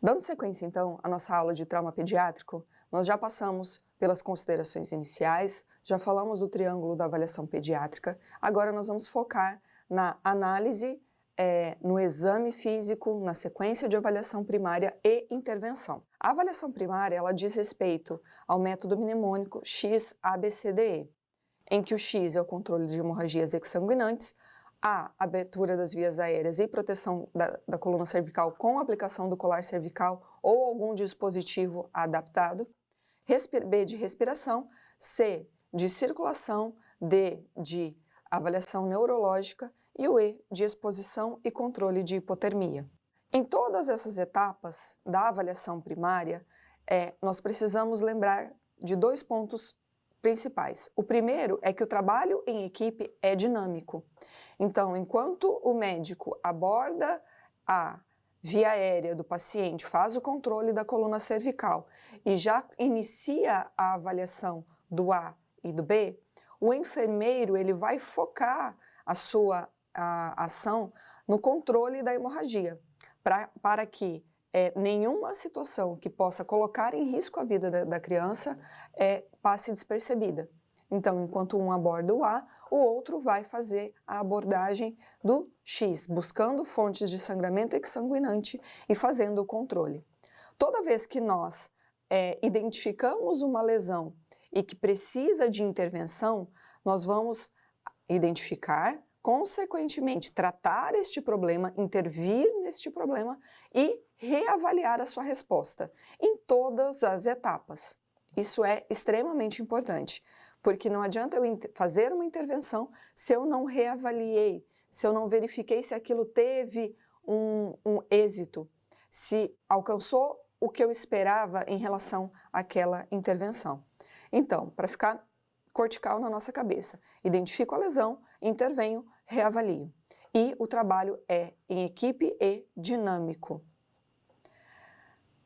Dando sequência, então, à nossa aula de trauma pediátrico, nós já passamos pelas considerações iniciais, já falamos do triângulo da avaliação pediátrica, agora nós vamos focar na análise, no exame físico, na sequência de avaliação primária e intervenção. A avaliação primária, ela diz respeito ao método mnemônico X-ABCDE, em que o X é o controle de hemorragias exsanguinantes, a abertura das vias aéreas e proteção da coluna cervical com aplicação do colar cervical ou algum dispositivo adaptado, B de respiração, C de circulação, D de avaliação neurológica e o E de exposição e controle de hipotermia. Em todas essas etapas da avaliação primária, nós precisamos lembrar de dois pontos principais. O primeiro é que o trabalho em equipe é dinâmico. Então, enquanto o médico aborda a via aérea do paciente, faz o controle da coluna cervical e já inicia a avaliação do A e do B, o enfermeiro ele vai focar a sua ação no controle da hemorragia, para que nenhuma situação que possa colocar em risco a vida da criança passe despercebida. Então, enquanto um aborda o A, o outro vai fazer a abordagem do X, buscando fontes de sangramento exsanguinante e fazendo o controle. Toda vez que nós identificamos uma lesão e que precisa de intervenção, nós vamos identificar, consequentemente, tratar este problema, intervir neste problema e reavaliar a sua resposta em todas as etapas. Isso é extremamente importante, porque não adianta eu fazer uma intervenção se eu não reavaliei, se eu não verifiquei se aquilo teve um êxito, se alcançou o que eu esperava em relação àquela intervenção. Então, para ficar cortical na nossa cabeça, identifico a lesão, intervenho, reavalio. E o trabalho é em equipe e dinâmico.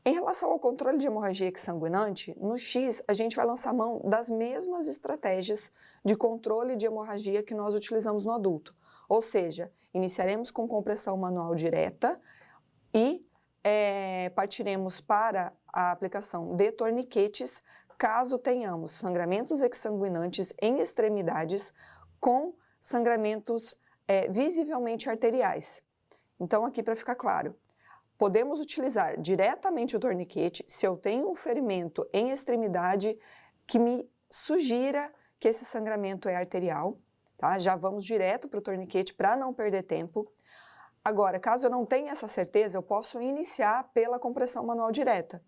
Em relação ao controle de hemorragia exsanguinante, no X a gente vai lançar mão das mesmas estratégias de controle de hemorragia que nós utilizamos no adulto. Ou seja, iniciaremos com compressão manual direta e partiremos para a aplicação de torniquetes caso tenhamos sangramentos exsanguinantes em extremidades com sangramentos visivelmente arteriais. Então, aqui para ficar claro, podemos utilizar diretamente o torniquete se eu tenho um ferimento em extremidade que me sugira que esse sangramento é arterial, tá? Já vamos direto para o torniquete para não perder tempo. Agora, caso eu não tenha essa certeza, eu posso iniciar pela compressão manual direta.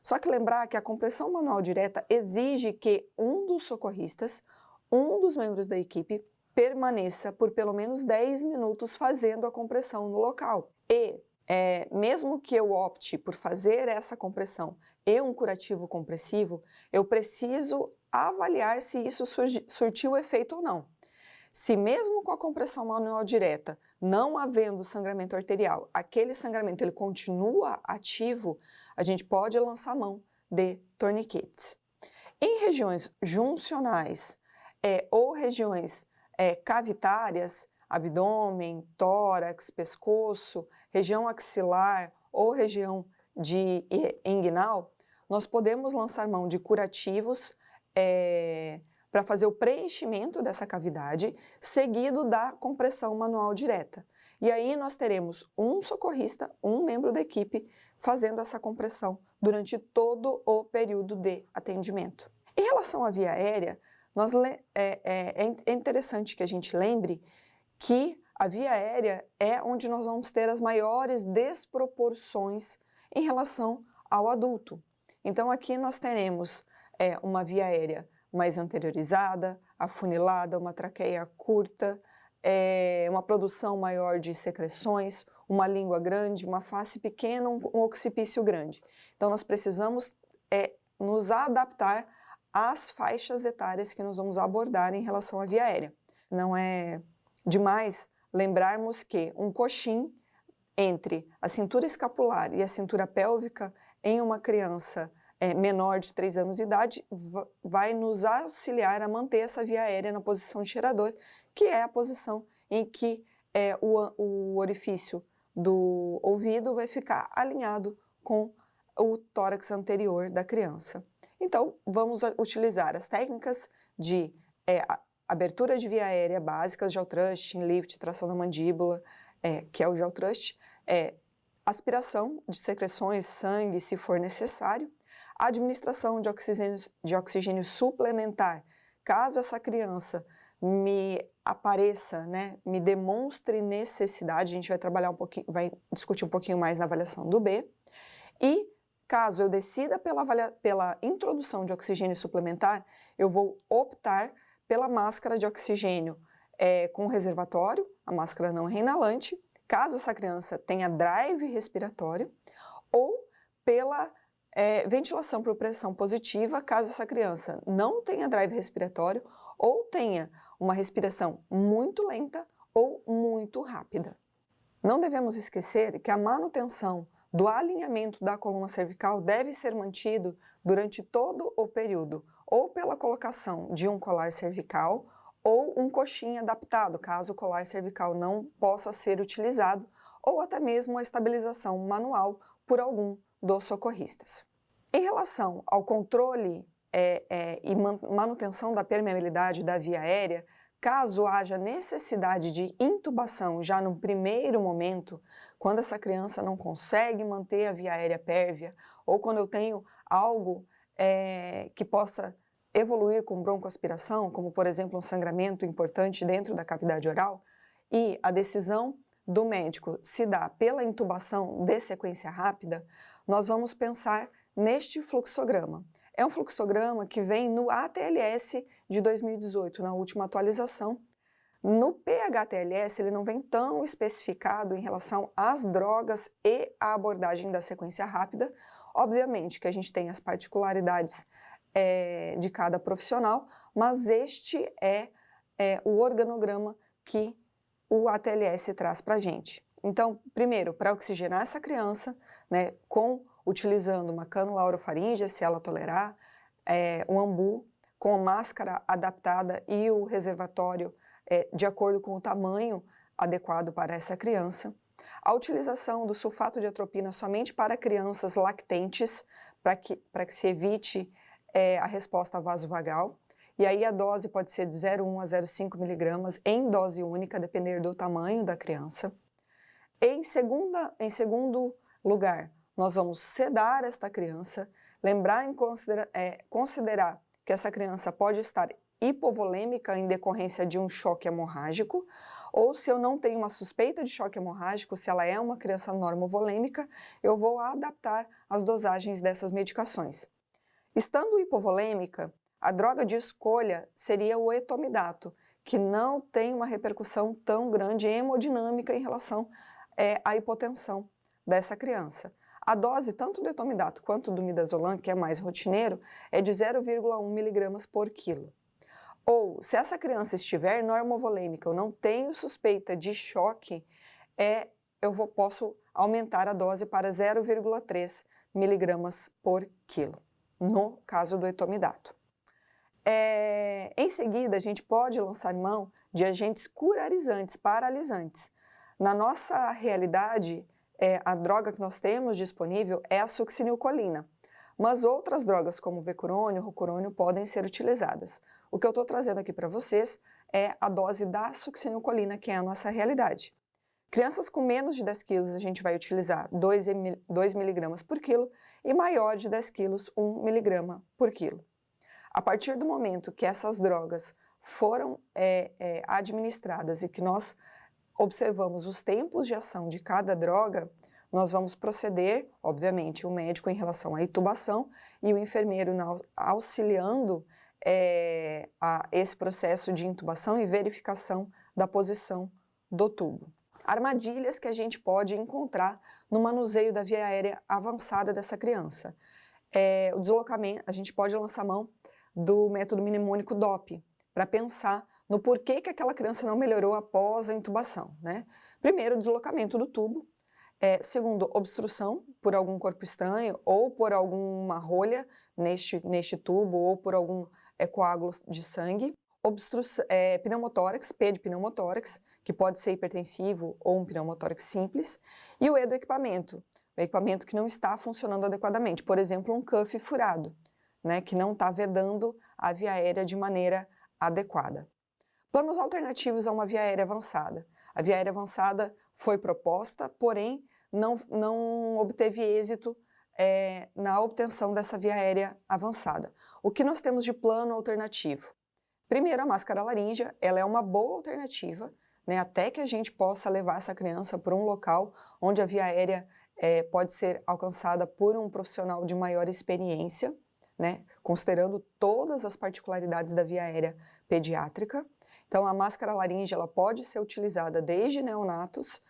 Só que lembrar que a compressão manual direta exige que um dos socorristas, um dos membros da equipe, permaneça por pelo menos 10 minutos fazendo a compressão no local. E mesmo que eu opte por fazer essa compressão e um curativo compressivo, eu preciso avaliar se isso surtiu efeito ou não. Se mesmo com a compressão manual direta, não havendo sangramento arterial, aquele sangramento ele continua ativo, a gente pode lançar mão de torniquetes. Em regiões juncionais ou regiões cavitárias, abdômen, tórax, pescoço, região axilar ou região inguinal, nós podemos lançar mão de curativos para fazer o preenchimento dessa cavidade, seguido da compressão manual direta. E aí nós teremos um socorrista, um membro da equipe, fazendo essa compressão durante todo o período de atendimento. Em relação à via aérea, é interessante que a gente lembre que a via aérea é onde nós vamos ter as maiores desproporções em relação ao adulto. Então aqui nós teremos uma via aérea mais anteriorizada, afunilada, uma traqueia curta, uma produção maior de secreções, uma língua grande, uma face pequena, um occipício grande. Então nós precisamos nos adaptar às faixas etárias que nós vamos abordar em relação à via aérea. Não é demais lembrarmos que um coxim entre a cintura escapular e a cintura pélvica em uma criança menor de 3 anos de idade vai nos auxiliar a manter essa via aérea na posição de cheirador, que é a posição em que o orifício do ouvido vai ficar alinhado com o tórax anterior da criança. Então, vamos utilizar as técnicas de abertura de via aérea básicas, jaw thrusting, lift, tração da mandíbula, que é o jaw thrust, aspiração de secreções, sangue, se for necessário, administração de oxigênio suplementar, caso essa criança me apareça, né, me demonstre necessidade, a gente vai trabalhar um pouquinho, vai discutir um pouquinho mais na avaliação do B, e caso eu decida pela introdução de oxigênio suplementar, eu vou optar pela máscara de oxigênio com reservatório, a máscara não reinalante, caso essa criança tenha drive respiratório, ou pela ventilação por pressão positiva, caso essa criança não tenha drive respiratório ou tenha uma respiração muito lenta ou muito rápida. Não devemos esquecer que a manutenção do alinhamento da coluna cervical deve ser mantido durante todo o período, ou pela colocação de um colar cervical ou um coxim adaptado, caso o colar cervical não possa ser utilizado, ou até mesmo a estabilização manual por algum dos socorristas. Em relação ao controle e manutenção da permeabilidade da via aérea, caso haja necessidade de intubação já no primeiro momento, quando essa criança não consegue manter a via aérea pérvia, ou quando eu tenho algo que possa evoluir com broncoaspiração, como por exemplo um sangramento importante dentro da cavidade oral, e a decisão do médico se dá pela intubação de sequência rápida, nós vamos pensar neste fluxograma. É um fluxograma que vem no ATLS de 2018, na última atualização. No PHTLS ele não vem tão especificado em relação às drogas e à abordagem da sequência rápida. Obviamente que a gente tem as particularidades de cada profissional, mas este é o organograma que o ATLS traz para a gente. Então, primeiro, para oxigenar essa criança, né, utilizando uma cânula orofaríngea, se ela tolerar, um ambu com a máscara adaptada e o reservatório de acordo com o tamanho adequado para essa criança. A utilização do sulfato de atropina somente para crianças lactentes, para que se evite a resposta vasovagal. E aí a dose pode ser de 0,1 a 0,5 miligramas em dose única, depender do tamanho da criança. Em segundo lugar, nós vamos sedar esta criança, lembrar em considerar que essa criança pode estar hipovolêmica em decorrência de um choque hemorrágico, ou se eu não tenho uma suspeita de choque hemorrágico, se ela é uma criança normovolêmica, eu vou adaptar as dosagens dessas medicações. Estando hipovolêmica, a droga de escolha seria o etomidato, que não tem uma repercussão tão grande hemodinâmica em relação à hipotensão dessa criança. A dose tanto do etomidato quanto do midazolam, que é mais rotineiro, é de 0,1 miligramas por quilo. Ou, se essa criança estiver normovolêmica, eu não tenho suspeita de choque, posso aumentar a dose para 0,3 miligramas por quilo, no caso do etomidato. Em seguida, a gente pode lançar mão de agentes curarizantes, paralisantes. Na nossa realidade, a droga que nós temos disponível é a succinilcolina, mas outras drogas como vecurônio, rocurônio podem ser utilizadas. O que eu estou trazendo aqui para vocês é a dose da succinilcolina, que é a nossa realidade. Crianças com menos de 10 quilos a gente vai utilizar 2 miligramas por quilo e maior de 10 quilos 1 miligrama por quilo. A partir do momento que essas drogas foram administradas e que nós observamos os tempos de ação de cada droga, nós vamos proceder, obviamente, o médico em relação à intubação e o enfermeiro auxiliando a esse processo de intubação e verificação da posição do tubo. Armadilhas que a gente pode encontrar no manuseio da via aérea avançada dessa criança. O deslocamento, a gente pode lançar mão do método mnemônico DOP, para pensar no porquê que aquela criança não melhorou após a intubação, né? Primeiro, deslocamento do tubo. Segundo, obstrução por algum corpo estranho ou por alguma rolha neste tubo ou por algum coágulo de sangue. Pneumotórax, P de pneumotórax, que pode ser hipertensivo ou um pneumotórax simples. E o E do equipamento, o equipamento que não está funcionando adequadamente, por exemplo, um cuff furado, né, que não está vedando a via aérea de maneira adequada. Planos alternativos a uma via aérea avançada. A via aérea avançada foi proposta, porém não obteve êxito na obtenção dessa via aérea avançada. O que nós temos de plano alternativo? Primeiro, a máscara laríngea, ela é uma boa alternativa, né, até que a gente possa levar essa criança para um local onde a via aérea pode ser alcançada por um profissional de maior experiência, né, considerando todas as particularidades da via aérea pediátrica. Então, a máscara laríngea ela pode ser utilizada desde neonatos,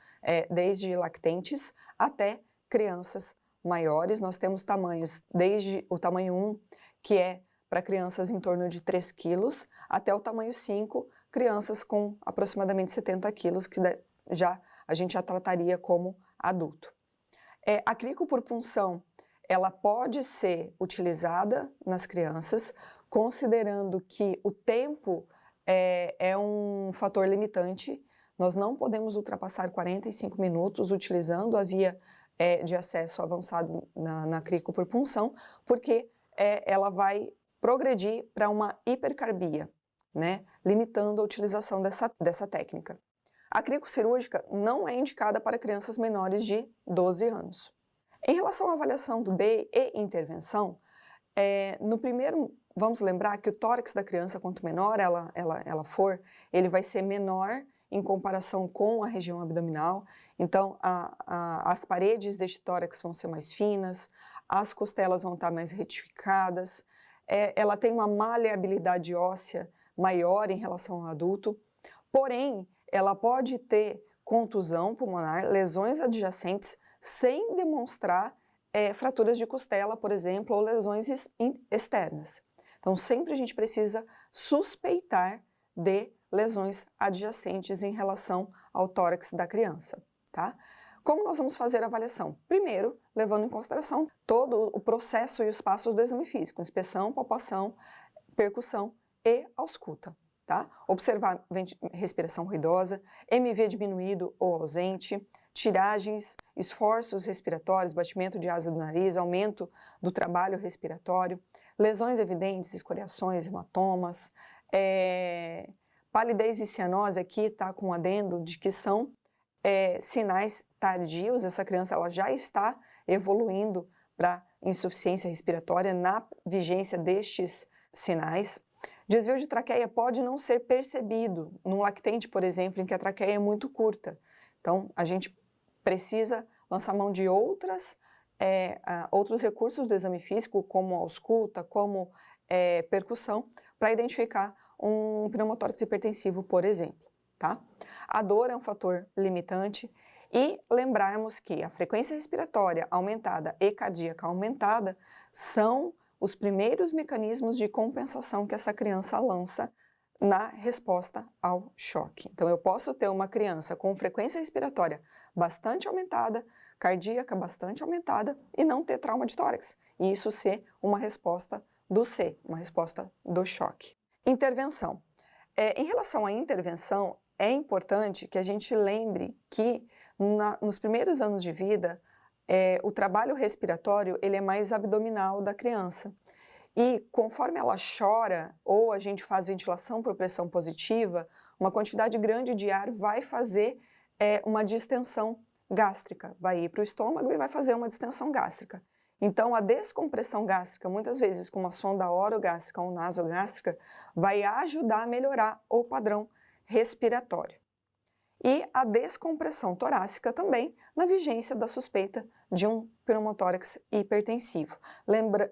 desde lactentes, até crianças maiores. Nós temos tamanhos, desde o tamanho 1, que é para crianças em torno de 3 quilos, até o tamanho 5, crianças com aproximadamente 70 quilos, que a gente já trataria como adulto. A crico por punção, ela pode ser utilizada nas crianças, considerando que o tempo é um fator limitante. Nós não podemos ultrapassar 45 minutos utilizando a via de acesso avançado na crico por punção, porque ela vai progredir para uma hipercarbia, né, limitando a utilização dessa técnica. A crico cirúrgica não é indicada para crianças menores de 12 anos. Em relação à avaliação do B e intervenção, no primeiro, vamos lembrar que o tórax da criança, quanto menor ela for, ele vai ser menor em comparação com a região abdominal. Então, as paredes deste tórax vão ser mais finas, as costelas vão estar mais retificadas, ela tem uma maleabilidade óssea maior em relação ao adulto, porém, ela pode ter contusão pulmonar, lesões adjacentes, sem demonstrar fraturas de costela, por exemplo, ou lesões externas. Então, sempre a gente precisa suspeitar de lesões adjacentes em relação ao tórax da criança, tá? Como nós vamos fazer a avaliação? Primeiro, levando em consideração todo o processo e os passos do exame físico, inspeção, palpação, percussão e ausculta, tá? Observar respiração ruidosa, MV diminuído ou ausente, tiragens, esforços respiratórios, batimento de asa do nariz, aumento do trabalho respiratório, lesões evidentes, escoriações, hematomas, palidez e cianose aqui está com um adendo de que são sinais tardios. Essa criança ela já está evoluindo para insuficiência respiratória na vigência destes sinais. Desvio de traqueia pode não ser percebido num lactente, por exemplo, em que a traqueia é muito curta. Então, a gente precisa lançar mão de outros recursos do exame físico, como ausculta, como percussão, para identificar um pneumotórax hipertensivo, por exemplo, tá? A dor é um fator limitante e lembrarmos que a frequência respiratória aumentada e cardíaca aumentada são os primeiros mecanismos de compensação que essa criança lança na resposta ao choque. Então, eu posso ter uma criança com frequência respiratória bastante aumentada, cardíaca bastante aumentada e não ter trauma de tórax. E isso ser uma resposta do C, uma resposta do choque. Intervenção. Em relação à intervenção, é importante que a gente lembre que nos primeiros anos de vida, o trabalho respiratório ele é mais abdominal da criança. E conforme ela chora ou a gente faz ventilação por pressão positiva, uma quantidade grande de ar vai fazer uma distensão gástrica, vai ir para o estômago e vai fazer uma distensão gástrica. Então, a descompressão gástrica, muitas vezes com uma sonda orogástrica ou nasogástrica, vai ajudar a melhorar o padrão respiratório. E a descompressão torácica também na vigência da suspeita de um pneumotórax hipertensivo,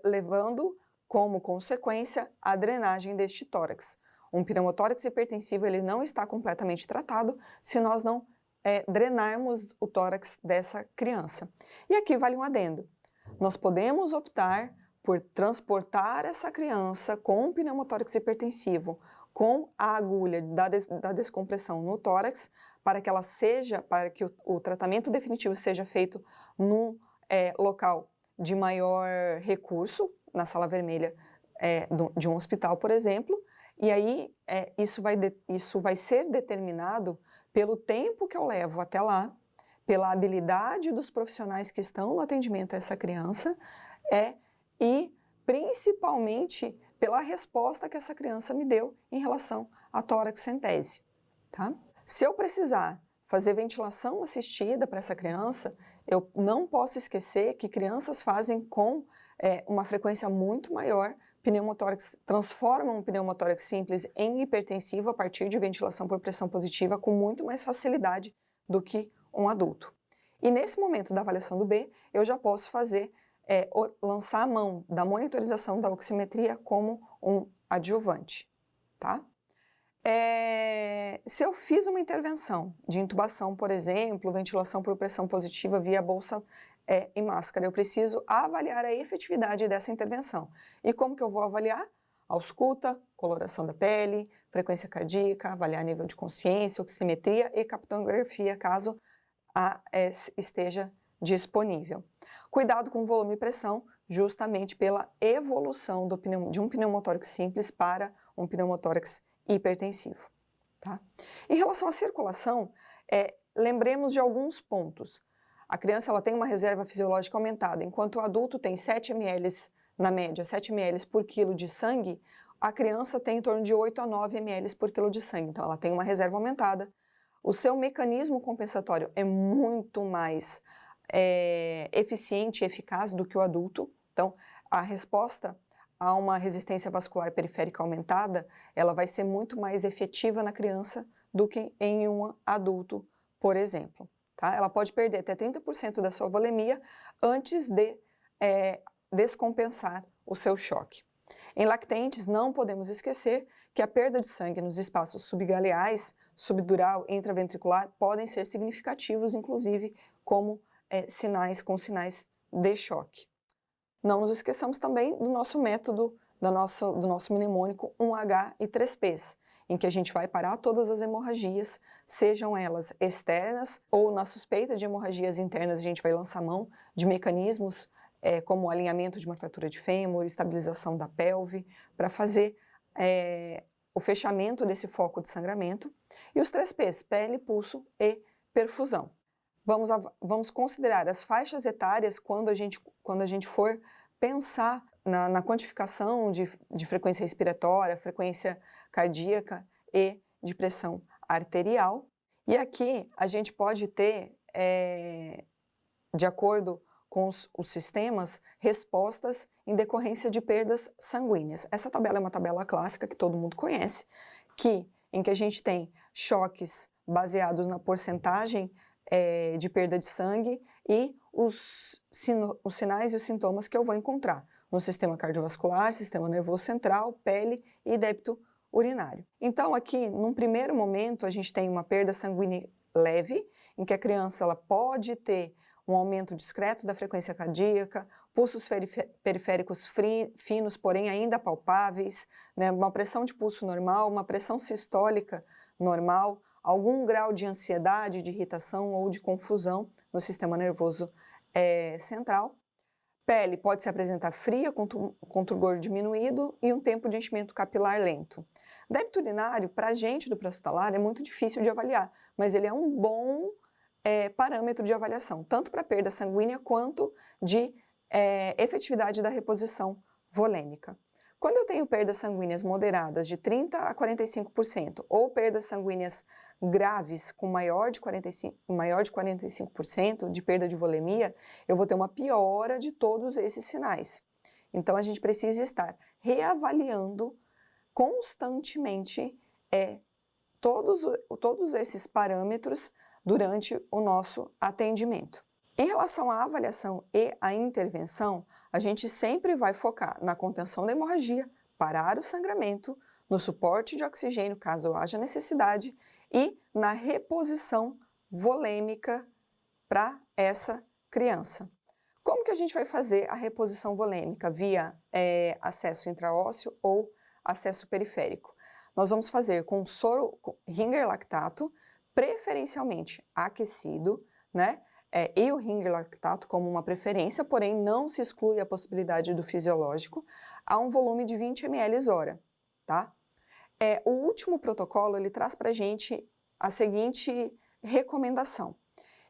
levando como consequência a drenagem deste tórax. Um pneumotórax hipertensivo ele não está completamente tratado se nós não drenarmos o tórax dessa criança. E aqui vale um adendo. Nós podemos optar por transportar essa criança com um pneumotórax hipertensivo com a agulha da descompressão no tórax para que o tratamento definitivo seja feito num local de maior recurso, na sala vermelha de um hospital, por exemplo, e aí isso vai ser determinado pelo tempo que eu levo até lá, pela habilidade dos profissionais que estão no atendimento a essa criança e principalmente pela resposta que essa criança me deu em relação à tórax-centese, tá? Se eu precisar fazer ventilação assistida para essa criança, eu não posso esquecer que crianças fazem com uma frequência muito maior pneumotórax, transformam um pneumotórax simples em hipertensivo a partir de ventilação por pressão positiva com muito mais facilidade do que um adulto. E nesse momento da avaliação do B, eu já posso fazer, lançar a mão da monitorização da oximetria como um adjuvante, tá? Se eu fiz uma intervenção de intubação, por exemplo, ventilação por pressão positiva via bolsa e máscara, eu preciso avaliar a efetividade dessa intervenção. E como que eu vou avaliar? Ausculta, coloração da pele, frequência cardíaca, avaliar nível de consciência, oximetria e capnografia, caso esteja disponível. Cuidado com volume e pressão, justamente pela evolução de um pneumotórax simples para um pneumotórax hipertensivo, tá? Em relação à circulação, lembremos de alguns pontos. A criança ela tem uma reserva fisiológica aumentada, enquanto o adulto tem 7 ml, na média, 7 ml por quilo de sangue, a criança tem em torno de 8 a 9 ml por quilo de sangue, então ela tem uma reserva aumentada. O seu mecanismo compensatório é muito mais eficiente e eficaz do que o adulto, então a resposta a uma resistência vascular periférica aumentada, ela vai ser muito mais efetiva na criança do que em um adulto, por exemplo, tá? Ela pode perder até 30% da sua volemia antes de descompensar o seu choque. Em lactentes, não podemos esquecer que a perda de sangue nos espaços subgaleais, subdural e intraventricular podem ser significativos, inclusive, como sinais de choque. Não nos esqueçamos também do nosso método, do nosso mnemônico 1H e 3Ps, em que a gente vai parar todas as hemorragias, sejam elas externas ou na suspeita de hemorragias internas, a gente vai lançar mão de mecanismos como o alinhamento de uma fratura de fêmur, estabilização da pelve, para fazer o fechamento desse foco de sangramento. E os 3Ps, pele, pulso e perfusão. Vamos considerar as faixas etárias quando a gente for pensar na quantificação de frequência respiratória, frequência cardíaca e de pressão arterial. E aqui a gente pode ter, de acordo com os sistemas, respostas em decorrência de perdas sanguíneas. Essa tabela é uma tabela clássica que todo mundo conhece, em que a gente tem choques baseados na porcentagem de perda de sangue e os sinais e os sintomas que eu vou encontrar no sistema cardiovascular, sistema nervoso central, pele e débito urinário. Então aqui, num primeiro momento, a gente tem uma perda sanguínea leve, em que a criança ela pode ter um aumento discreto da frequência cardíaca, pulsos periféricos finos, porém ainda palpáveis, né, uma pressão de pulso normal, uma pressão sistólica normal, algum grau de ansiedade, de irritação ou de confusão no sistema nervoso central. Pele pode se apresentar fria, com turgor diminuído e um tempo de enchimento capilar lento. Débito urinário, para a gente do pré-hospitalar, é muito difícil de avaliar, mas ele é um bom parâmetro de avaliação, tanto para perda sanguínea quanto de efetividade da reposição volêmica. Quando eu tenho perdas sanguíneas moderadas de 30% a 45% ou perdas sanguíneas graves com maior de 45% de perda de volemia, eu vou ter uma piora de todos esses sinais. Então a gente precisa estar reavaliando constantemente todos esses parâmetros durante o nosso atendimento. Em relação à avaliação e à intervenção, a gente sempre vai focar na contenção da hemorragia, parar o sangramento, no suporte de oxigênio, caso haja necessidade, e na reposição volêmica para essa criança. Como que a gente vai fazer a reposição volêmica? Via acesso intraósseo ou acesso periférico. Nós vamos fazer com soro Ringer lactato, preferencialmente aquecido, né? E o Ringer lactato como uma preferência, porém não se exclui a possibilidade do fisiológico, a um volume de 20 ml hora, tá? O último protocolo, ele traz para a gente a seguinte recomendação.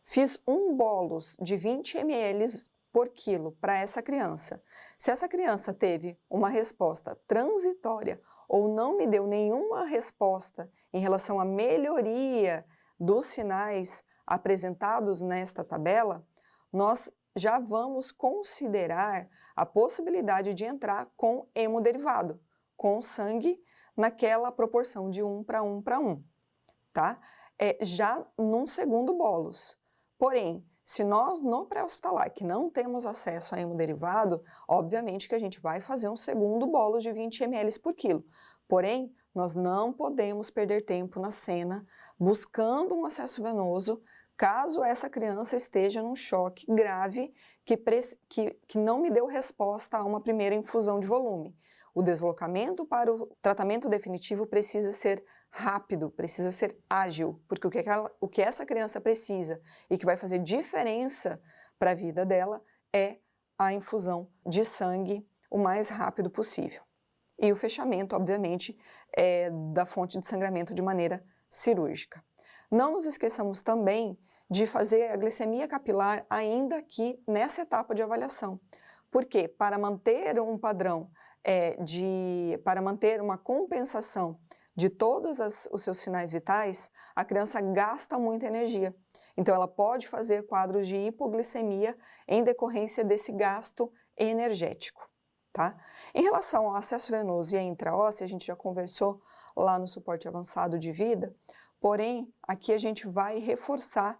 fiz um bolus de 20 ml por quilo para essa criança. Se essa criança teve uma resposta transitória ou não me deu nenhuma resposta em relação à melhoria dos sinais apresentados nesta tabela, nós já vamos considerar a possibilidade de entrar com hemoderivado, com sangue naquela proporção de 1 para 1 para 1, tá? Já num segundo bolus. Porém, se nós no pré-hospitalar que não temos acesso a hemoderivado, obviamente que a gente vai fazer um segundo bolus de 20 ml por quilo. Porém, nós não podemos perder tempo na cena buscando um acesso venoso caso essa criança esteja num choque grave que não me deu resposta a uma primeira infusão de volume. O deslocamento para o tratamento definitivo precisa ser rápido, precisa ser ágil, porque o que essa criança precisa e que vai fazer diferença para a vida dela é a infusão de sangue o mais rápido possível. E o fechamento, obviamente, da fonte de sangramento de maneira cirúrgica. Não nos esqueçamos também de fazer a glicemia capilar ainda aqui nessa etapa de avaliação. Porque para manter um padrão, para manter uma compensação de todos os seus sinais vitais, a criança gasta muita energia. Então ela pode fazer quadros de hipoglicemia em decorrência desse gasto energético. Tá? Em relação ao acesso venoso e à intraóssea, a gente já conversou lá no suporte avançado de vida, porém aqui a gente vai reforçar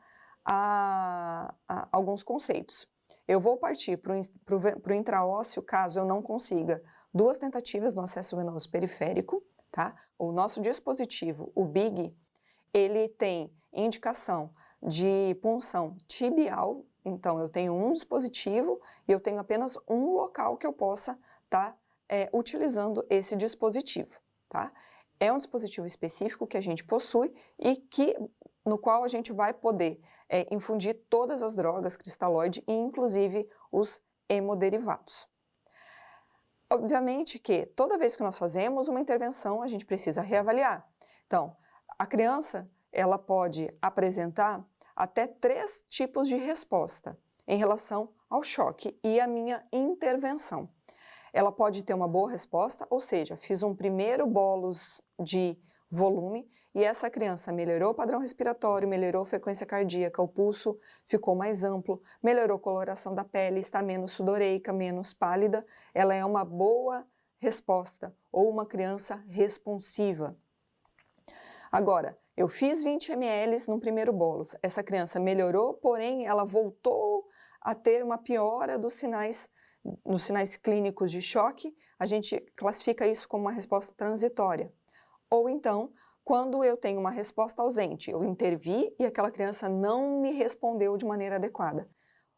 alguns conceitos. Eu vou partir para o intraósseo caso eu não consiga 2 tentativas no acesso venoso periférico, tá? O nosso dispositivo, o BIG, ele tem indicação de punção tibial, então eu tenho um dispositivo e eu tenho apenas um local que eu possa estar utilizando esse dispositivo, tá? É um dispositivo específico que a gente possui e no qual a gente vai poder infundir todas as drogas cristalóide e inclusive os hemoderivados. Obviamente que toda vez que nós fazemos uma intervenção, a gente precisa reavaliar. Então, a criança, ela pode apresentar até 3 tipos de resposta em relação ao choque e à minha intervenção. Ela pode ter uma boa resposta, ou seja, fiz um primeiro bolus de volume e essa criança melhorou o padrão respiratório, melhorou a frequência cardíaca, o pulso ficou mais amplo, melhorou a coloração da pele, está menos sudoreica, menos pálida, ela é uma boa resposta ou uma criança responsiva. Agora, eu fiz 20 ml no primeiro bolus, essa criança melhorou, porém ela voltou a ter uma piora dos sinais, nos sinais clínicos de choque, a gente classifica isso como uma resposta transitória. Ou então, quando eu tenho uma resposta ausente, eu intervi e aquela criança não me respondeu de maneira adequada.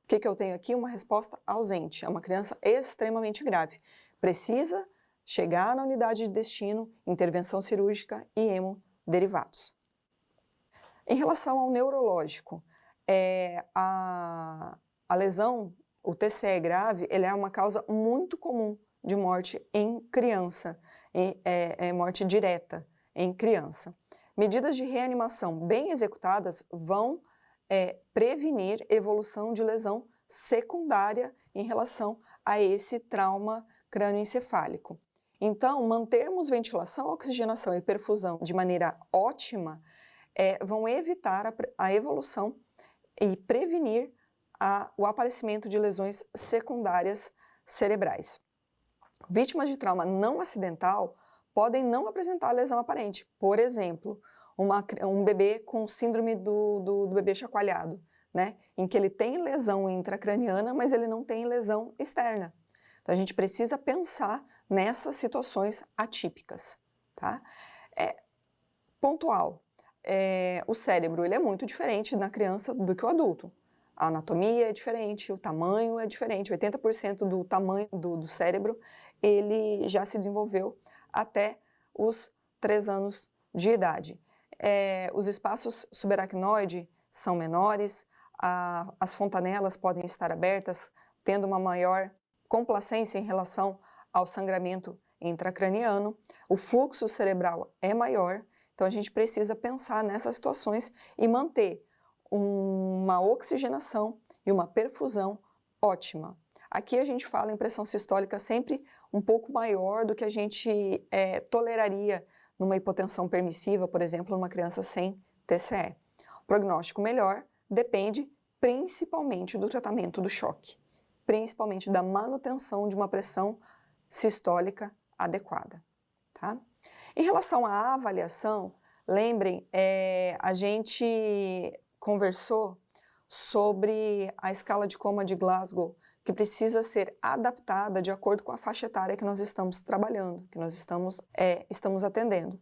O que eu tenho aqui? Uma resposta ausente, é uma criança extremamente grave. Precisa chegar na unidade de destino, intervenção cirúrgica e hemoderivados. Em relação ao neurológico, a lesão, o TCE grave, ele é uma causa muito comum de morte em criança, morte direta em criança. Medidas de reanimação bem executadas vão prevenir evolução de lesão secundária em relação a esse trauma crânioencefálico. Então, mantermos ventilação, oxigenação e perfusão de maneira ótima vão evitar a evolução e prevenir o aparecimento de lesões secundárias cerebrais. Vítimas de trauma não acidental podem não apresentar lesão aparente. Por exemplo, um bebê com síndrome do bebê chacoalhado, né? Em que ele tem lesão intracraniana, mas ele não tem lesão externa. Então, a gente precisa pensar nessas situações atípicas, tá? Pontual. O cérebro ele é muito diferente na criança do que o adulto. A anatomia é diferente, o tamanho é diferente, 80% do tamanho do cérebro ele já se desenvolveu até os 3 anos de idade. Os espaços subaracnoide são menores, as fontanelas podem estar abertas, tendo uma maior complacência em relação ao sangramento intracraniano, o fluxo cerebral é maior, então a gente precisa pensar nessas situações e manter uma oxigenação e uma perfusão ótima. Aqui a gente fala em pressão sistólica sempre um pouco maior do que a gente toleraria numa hipotensão permissiva, por exemplo, numa criança sem TCE. O prognóstico melhor depende principalmente do tratamento do choque, principalmente da manutenção de uma pressão sistólica adequada. Tá? Em relação à avaliação, lembrem, a gente conversou sobre a escala de coma de Glasgow, que precisa ser adaptada de acordo com a faixa etária que nós estamos trabalhando, que nós estamos atendendo.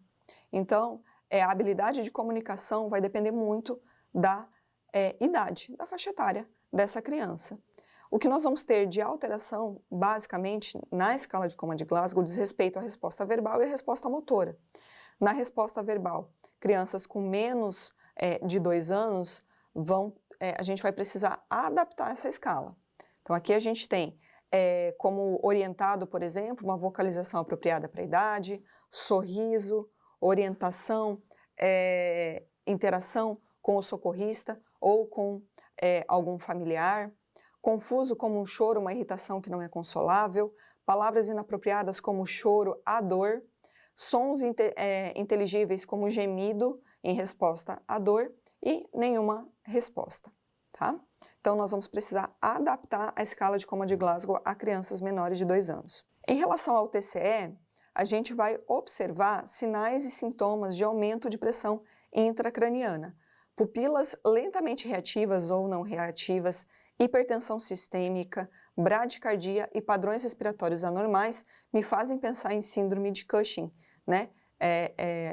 Então, a habilidade de comunicação vai depender muito da idade, da faixa etária dessa criança. O que nós vamos ter de alteração, basicamente, na escala de coma de Glasgow, diz respeito à resposta verbal e à resposta motora. Na resposta verbal, crianças com menos de 2 anos, a gente vai precisar adaptar essa escala. Então, aqui a gente tem como orientado, por exemplo, uma vocalização apropriada para a idade, sorriso, orientação, interação com o socorrista ou com algum familiar, confuso como um choro, uma irritação que não é consolável, palavras inapropriadas como choro, a dor, sons inteligíveis como gemido em resposta à dor e nenhuma resposta, tá? Então, nós vamos precisar adaptar a escala de coma de Glasgow a crianças menores de 2 anos. Em relação ao TCE, a gente vai observar sinais e sintomas de aumento de pressão intracraniana, pupilas lentamente reativas ou não reativas, hipertensão sistêmica, bradicardia e padrões respiratórios anormais me fazem pensar em síndrome de Cushing, né?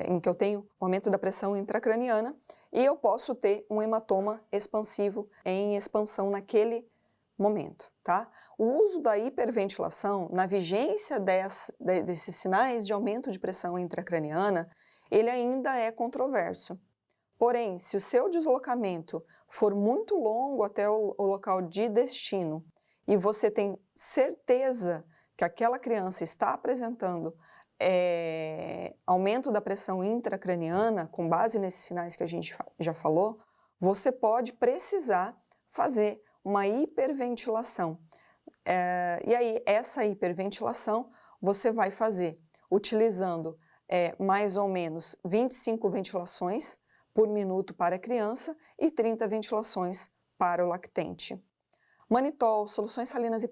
Em que eu tenho aumento da pressão intracraniana e eu posso ter um hematoma expansivo em expansão naquele momento, tá? O uso da hiperventilação na vigência desses sinais de aumento de pressão intracraniana, ele ainda é controverso. Porém, se o seu deslocamento for muito longo até o local de destino e você tem certeza que aquela criança está apresentando aumento da pressão intracraniana, com base nesses sinais que a gente já falou, você pode precisar fazer uma hiperventilação. E aí, essa hiperventilação você vai fazer utilizando mais ou menos 25 ventilações por minuto para a criança e 30 ventilações para o lactente. Manitol, soluções salinas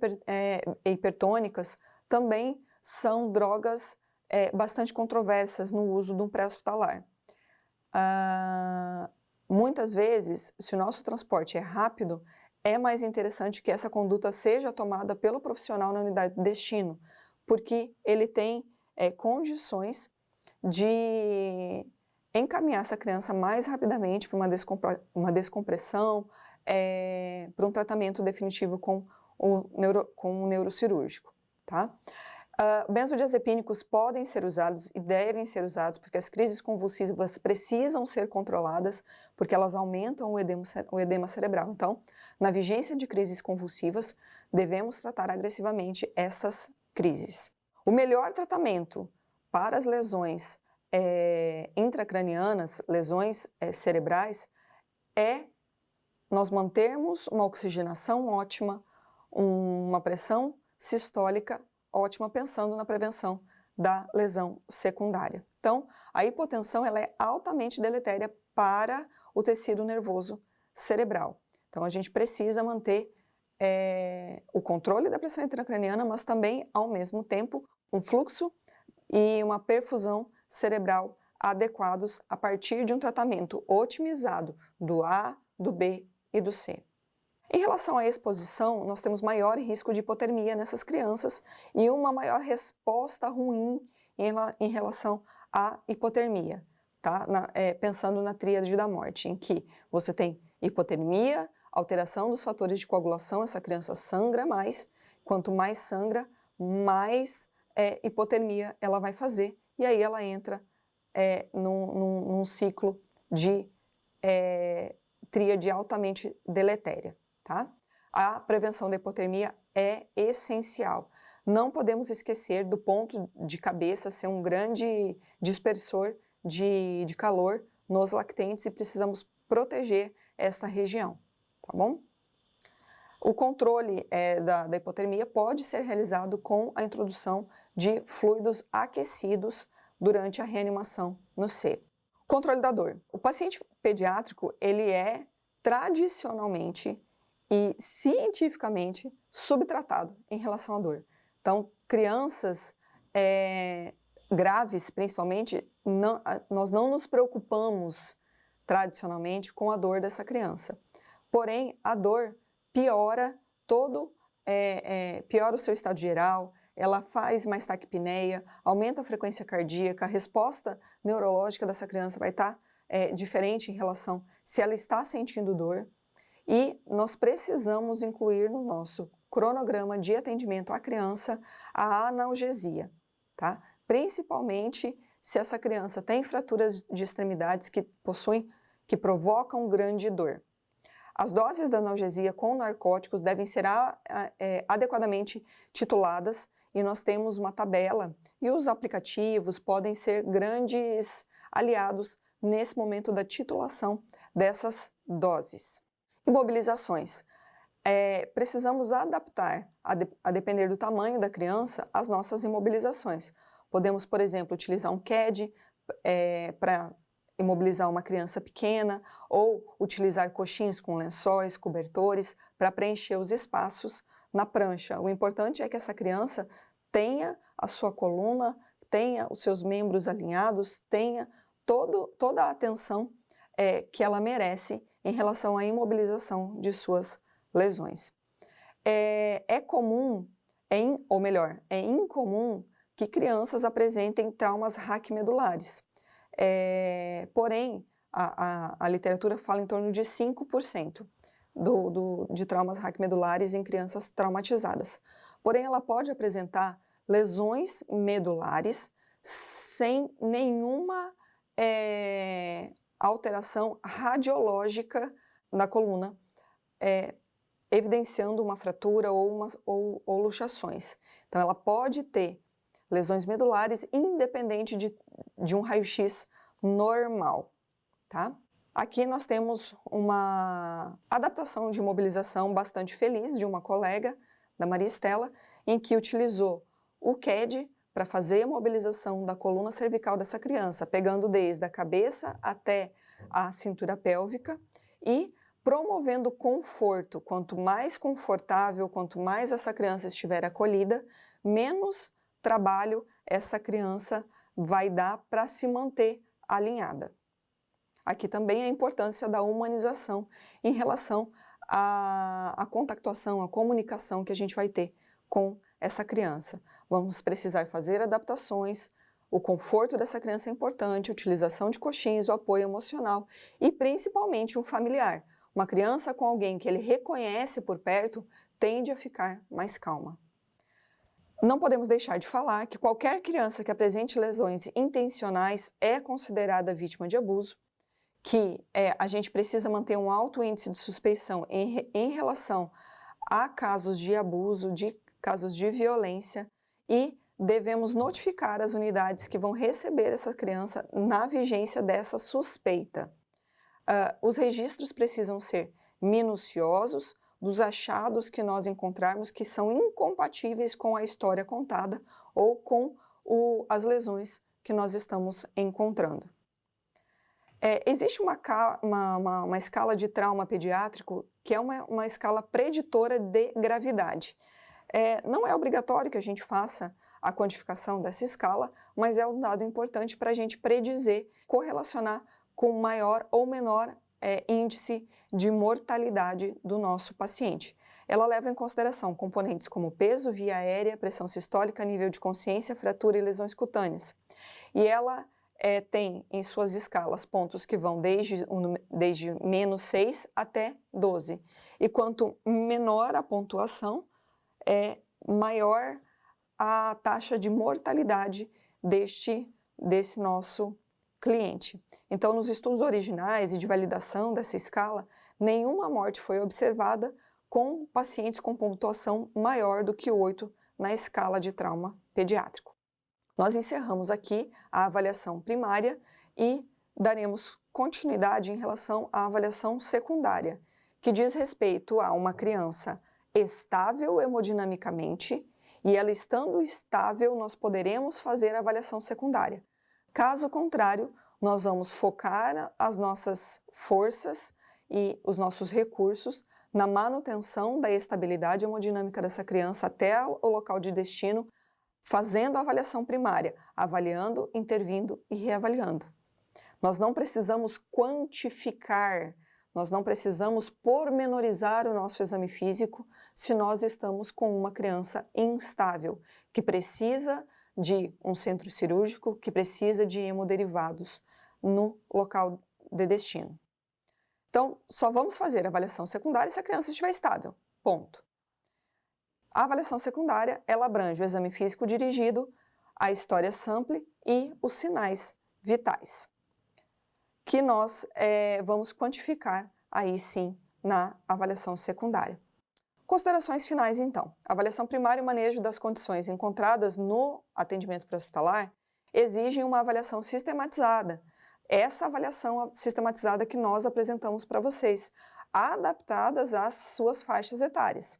hipertônicas também são drogas bastante controversas no uso de um pré-hospitalar. Muitas vezes, se o nosso transporte é rápido, é mais interessante que essa conduta seja tomada pelo profissional na unidade de destino, porque ele tem condições de encaminhar essa criança mais rapidamente para uma descompressão, para um tratamento definitivo com o neurocirúrgico, tá? Benzodiazepínicos podem ser usados e devem ser usados porque as crises convulsivas precisam ser controladas porque elas aumentam o edema cerebral. Então, na vigência de crises convulsivas, devemos tratar agressivamente essas crises. O melhor tratamento para as lesões intracranianas, lesões cerebrais, é nós mantermos uma oxigenação ótima, uma pressão sistólica ótima, pensando na prevenção da lesão secundária. Então, a hipotensão ela é altamente deletéria para o tecido nervoso cerebral. Então, a gente precisa manter o controle da pressão intracraniana, mas também, ao mesmo tempo, um fluxo e uma perfusão cerebral adequados a partir de um tratamento otimizado do A, do B e do C. Em relação à exposição, nós temos maior risco de hipotermia nessas crianças e uma maior resposta ruim em relação à hipotermia, tá? Pensando na tríade da morte, em que você tem hipotermia, alteração dos fatores de coagulação, essa criança sangra mais, quanto mais sangra, mais hipotermia ela vai fazer, e aí ela entra num ciclo de tríade altamente deletéria. Tá? A prevenção da hipotermia é essencial. Não podemos esquecer do ponto de cabeça ser um grande dispersor de calor nos lactentes e precisamos proteger esta região, tá bom? O controle da hipotermia pode ser realizado com a introdução de fluidos aquecidos durante a reanimação no seio. Controle da dor. O paciente pediátrico, ele é tradicionalmente e cientificamente subtratado em relação à dor. Então, crianças graves, principalmente, nós não nos preocupamos tradicionalmente com a dor dessa criança. Porém, a dor piora piora o seu estado geral, ela faz mais taquipneia, aumenta a frequência cardíaca, a resposta neurológica dessa criança vai estar diferente em relação se ela está sentindo dor. E nós precisamos incluir no nosso cronograma de atendimento à criança a analgesia, tá? Principalmente se essa criança tem fraturas de extremidades que provocam grande dor. As doses da analgesia com narcóticos devem ser adequadamente tituladas e nós temos uma tabela e os aplicativos podem ser grandes aliados nesse momento da titulação dessas doses. Imobilizações. Precisamos adaptar, a depender do tamanho da criança, as nossas imobilizações. Podemos, por exemplo, utilizar um CAD para imobilizar uma criança pequena ou utilizar coxins com lençóis, cobertores para preencher os espaços na prancha. O importante é que essa criança tenha a sua coluna, tenha os seus membros alinhados, tenha toda a atenção que ela merece em relação à imobilização de suas lesões. É incomum que crianças apresentem traumas raquimedulares. Porém, a literatura fala em torno de 5% de traumas raquimedulares em crianças traumatizadas. Porém, ela pode apresentar lesões medulares sem nenhuma alteração radiológica na coluna, evidenciando uma fratura ou luxações. Então, ela pode ter lesões medulares independente de um raio-x normal, tá? Aqui nós temos uma adaptação de imobilização bastante feliz de uma colega, da Maria Estela, em que utilizou o CAD para fazer a mobilização da coluna cervical dessa criança, pegando desde a cabeça até a cintura pélvica e promovendo conforto. Quanto mais confortável, quanto mais essa criança estiver acolhida, menos trabalho essa criança vai dar para se manter alinhada. Aqui também a importância da humanização em relação à contactuação, à comunicação que a gente vai ter com essa criança. Vamos precisar fazer adaptações, o conforto dessa criança é importante, a utilização de coxins, o apoio emocional e principalmente um familiar. Uma criança com alguém que ele reconhece por perto tende a ficar mais calma. Não podemos deixar de falar que qualquer criança que apresente lesões intencionais é considerada vítima de abuso, que a gente precisa manter um alto índice de suspeição em relação a casos de abuso, de casos de violência e devemos notificar as unidades que vão receber essa criança na vigência dessa suspeita. Os registros precisam ser minuciosos, dos achados que nós encontrarmos que são incompatíveis com a história contada ou com as lesões que nós estamos encontrando. Existe uma escala de trauma pediátrico que é uma escala preditora de gravidade. Não é obrigatório que a gente faça a quantificação dessa escala, mas é um dado importante para a gente predizer, correlacionar com maior ou menor índice de mortalidade do nosso paciente. Ela leva em consideração componentes como peso, via aérea, pressão sistólica, nível de consciência, fratura e lesões cutâneas. E ela tem em suas escalas pontos que vão desde -6 até 12. E quanto menor a pontuação, maior a taxa de mortalidade desse nosso cliente. Então, nos estudos originais e de validação dessa escala, nenhuma morte foi observada com pacientes com pontuação maior do que 8 na escala de trauma pediátrico. Nós encerramos aqui a avaliação primária e daremos continuidade em relação à avaliação secundária, que diz respeito a uma criança estável hemodinamicamente, e ela estando estável, nós poderemos fazer a avaliação secundária. Caso contrário, nós vamos focar as nossas forças e os nossos recursos na manutenção da estabilidade hemodinâmica dessa criança até o local de destino, fazendo a avaliação primária, avaliando, intervindo e reavaliando. Nós não precisamos quantificar, nós não precisamos pormenorizar o nosso exame físico se nós estamos com uma criança instável, que precisa de um centro cirúrgico, que precisa de hemoderivados no local de destino. Então, só vamos fazer a avaliação secundária se a criança estiver estável, ponto. A avaliação secundária, ela abrange o exame físico dirigido, a história sample e os sinais vitais, que nós vamos quantificar aí sim na avaliação secundária. Considerações finais então. A avaliação primária e o manejo das condições encontradas no atendimento pré-hospitalar exigem uma avaliação sistematizada. Essa avaliação sistematizada que nós apresentamos para vocês, adaptadas às suas faixas etárias.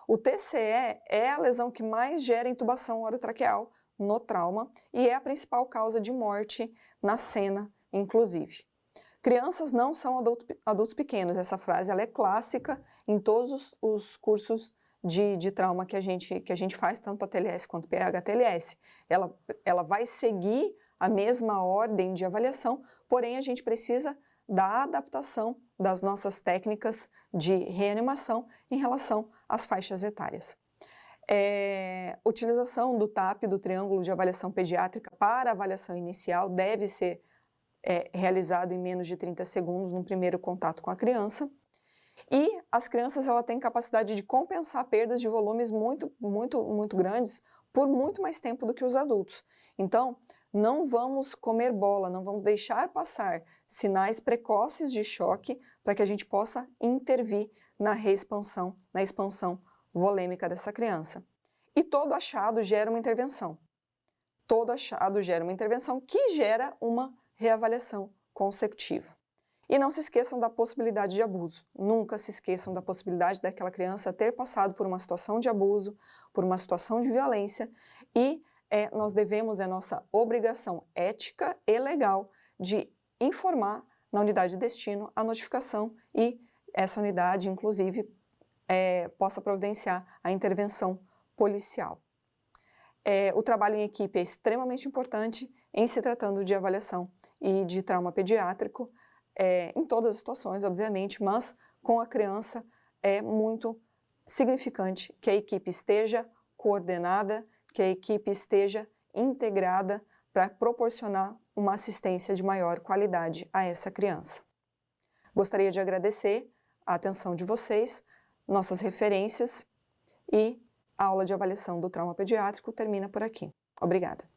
O TCE é a lesão que mais gera intubação orotraqueal no trauma e é a principal causa de morte na cena, inclusive. Crianças não são adultos pequenos, essa frase ela é clássica em todos os cursos de trauma que a gente faz, tanto a TLS quanto PH-TLS. Ela vai seguir a mesma ordem de avaliação, porém a gente precisa da adaptação das nossas técnicas de reanimação em relação às faixas etárias. Utilização do TAP, do Triângulo de Avaliação Pediátrica, para avaliação inicial deve ser realizado em menos de 30 segundos no primeiro contato com a criança. E as crianças têm capacidade de compensar perdas de volumes muito grandes por muito mais tempo do que os adultos. Então, não vamos comer bola, não vamos deixar passar sinais precoces de choque para que a gente possa intervir na reexpansão, na expansão volêmica dessa criança. E todo achado gera uma intervenção. Todo achado gera uma intervenção que gera uma reavaliação consecutiva. E não se esqueçam da possibilidade de abuso. Nunca se esqueçam da possibilidade daquela criança ter passado por uma situação de abuso, por uma situação de violência e nós devemos, é nossa obrigação ética e legal de informar na unidade de destino a notificação e essa unidade, inclusive, possa providenciar a intervenção policial. O trabalho em equipe é extremamente importante em se tratando de avaliação e de trauma pediátrico, em todas as situações, obviamente, mas com a criança é muito significante que a equipe esteja coordenada, que a equipe esteja integrada para proporcionar uma assistência de maior qualidade a essa criança. Gostaria de agradecer a atenção de vocês, nossas referências e a aula de avaliação do trauma pediátrico termina por aqui. Obrigada.